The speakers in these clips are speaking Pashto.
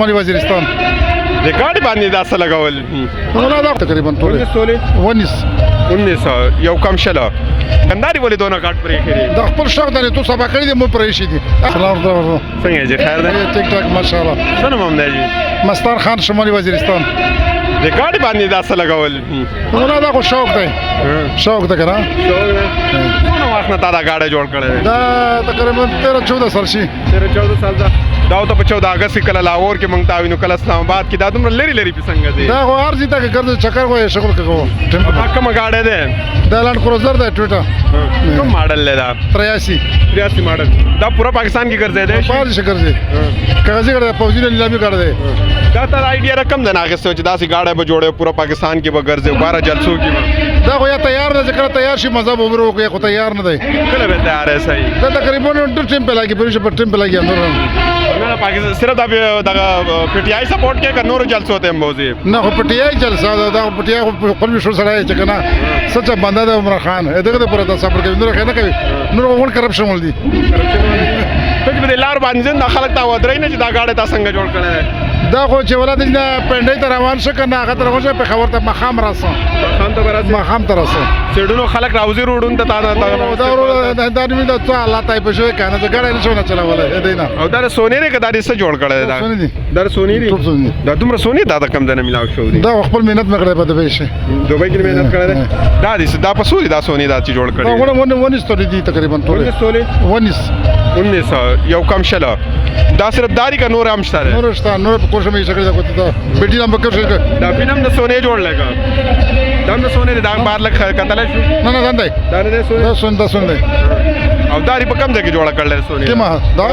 شمالي وزیرستان د ګاډي باندې دا څه لګول ولا دا تقریبا ټول 19 یو کم شله کنداري ولې دونه غټ پرې کړی د خپل شوق د تو سبا کړی د مو پرې شي دي سلام علیکم څنګه جی خیر ده ټیک ټاک ماشاءالله څنګه مم دی مستار خان شمالي وزیرستان د ګاډي باندې دا څه لګول ولا دا خو شوق دی شوق ده کنه څونه وخت نه تا دا ګاډي جوړ کړی دا تقریبا 13-14 سال شي 13-14 سال دا ته په 14 اگست کې کله لاهور کې مونږ تاوینو کله اسلام آباد کې دا دومره لری لری په څنګه دی دا خو ارزي ته ګرځي چکر وای شغل کوو کوم ګاډي ده دا لاند کروزر ده ټوټا کوم ماډل ده 83 ماډل دا پورا پاکستان کې ګرځي ده پاره شي ګرځي کاغذي ګرځي فوجي نیلامي ګرځي دا تر آیډیا رقم ده ناګه سوچ دا سي ګاډي به جوړه پورا پاکستان کې به ګرځي 12 جلسو کې دا خو یا تیار نه ذکر تیار شي مذهب عمره کوي خو تیار نه دی کله به تیار ہے صحیح دا تقریبا ټیم په لاګي پرې په ټیم په لاګي نور نه پاکستان صرف دا پی ټی آی سپورټ کې کا نور جلسو ته موزي نه خو پی ټی آی جلسه دا پی ټی آی خپل شو سره چې کنه سچ بنده ده عمر خان دغه پر دا صبر کوي نور کنه کوي نور وګون کرپشن ول دي ته به لار باندې نه خلک تا ودرې نه چې دا گاډي تا څنګه جوړ کړي دا خو چې ولادت نه پندای ته روان شو کنه هغه تر غوښه په خبر ته مخام راسه مخام ته راسه سړونو خلک راوځي روډون ته تا دا نیمه د څه الله تای په شو کنه دا ګاډي نشو نه چلاولای دینا او دا سونی ری کدا څه جوړ کړي دا سونی ری دا دومره سونی دا کم دنه ملاو شو دی دا خپل مهنت مګړې په دبي شي دوبۍ کې مهنت کړي دا دا پسوري دا سونی دا چې جوړ کړي دا ونه ستوري دي تقریبا ټول 19 یو کم شله دا صرف داری کا نور هم شته نور شته نور په کوشش مې شکل دا کوته دا بیٹی نام بکر شي دا فلم د سونی جوړ لګا دا د سونی دا بار لک کتل شو نه نه دا سونی او داری په کم ځای کې جوړ کړل سونی کما دا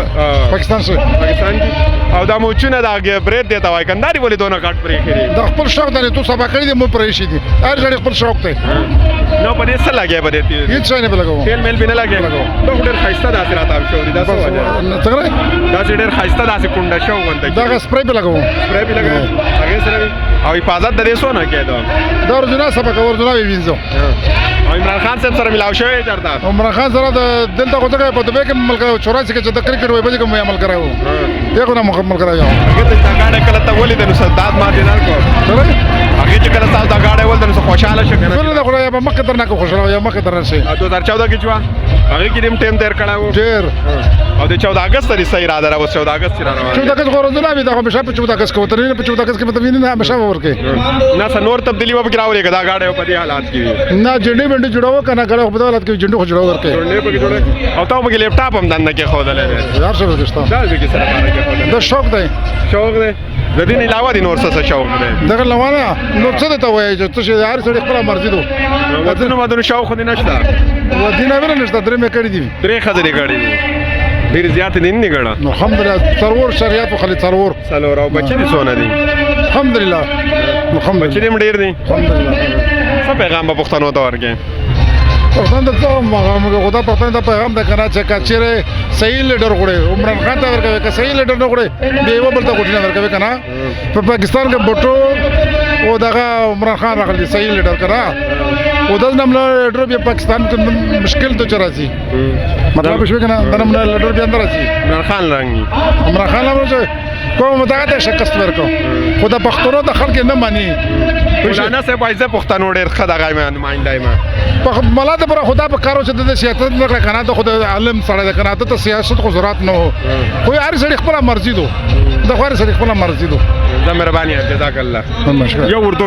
پاکستان کې او دا موچونه دا برید دیتا وای کنداري ولې دونه کټ پرې کړی دا خپل شوق دی تو سبا کړی د مو پرې شي دي هر ځای خپل شوق دی نو په دې څه لګي په دې هیڅ نه بلګو تیل میل بنه لګي دا ډېر خاصه داسې راته شو دا څه وجه څنګه دا ډېر خاصه داسې کونډه شو غونډه دا سپری په لګو هغه سره او حفاظت د دې سونه کېدو دا ورځنا سبا ورځنا وینځو عمران خان صاحب سره ملاو شوی چرته عمران خان سره د دلته کوته په دبي کې عمل کړو 84 کې چې د کرکټ وای بځه کوم عمل کراو یو نه مکمل کراو هغه ته څنګه کله ته ولې د نصداد ما دي نه کو هغه چې کله تاسو دا غاډه ول د نو خوشاله شو کنه ټول خو یا مکه تر نه کو خوشاله یا مکه تر نه شي 2014 کې جوړ هغه کې دیم ټیم تیر کړهو ډیر او د 14 اگست لري صحیح را درو 14 اگست را روان 14 اگست غوړو نه دا همیشه په 14 اگست کو تر نه په 14 اگست کې مطلب نه همیشه ورکه نه نور تبدیلی و بګراو لري دا غاډه په دې حالات کې نه جنډي منډي جوړاو کنه غاډه په حالات کې جنډو جوړاو ورکه جوړنه په کې جوړه او تاسو په لیپټاپ هم دنه کې خو دلې یار څه وکړستا دا کې سره باندې کې خو دا شوق دی د دې علاوه د نور څه شوق دی دغه لوانه نو څه ته وایي چې څه هر څه خپل مرزي دو ودونه مدونه شوق خو نشته ودینه ور نشته درې مې کړې دي درې خزرې کړې دي ډېر زیات دي نه ګړه الحمدلله ضرور شریعت خو خالي ضرور سلور او بچی دي سونه دي الحمدلله بچی دي ډېر دي الحمدلله څه پیغام په پښتنو ته ورکې پښتون ته خدا پښتون ته پیغام د کنه چې کچره صحیح لیډر غوړي عمران خان ته ورکوي که صحیح لیډر نه غوړي دیو بل ته غوټي نه ورکوي کنه په پاکستان کې بټو او دغه عمران خان راغلی صحیح لیډر کنه او د نام لیډر په پاکستان کې مشکل ته چرایي مطلب شو کنه د نام لیډر به اندر راځي عمران خان رنګي عمران خان راځي کوم متعهد شکست ورکو خدا پښتونو د خلک نه مانی مولانا صاحب ایزه پښتنو ډېر خدای ما نمائنده ما په ملاته پر خدا په کارو چې د سیاست نه کنه ته خدای عالم سره د کنه ته سیاست خو ضرورت نه خو هر سړي خپل مرزي دو د خو هر سړي خپل مرزي دو زه مهرباني جزاک الله مشکل یو اردو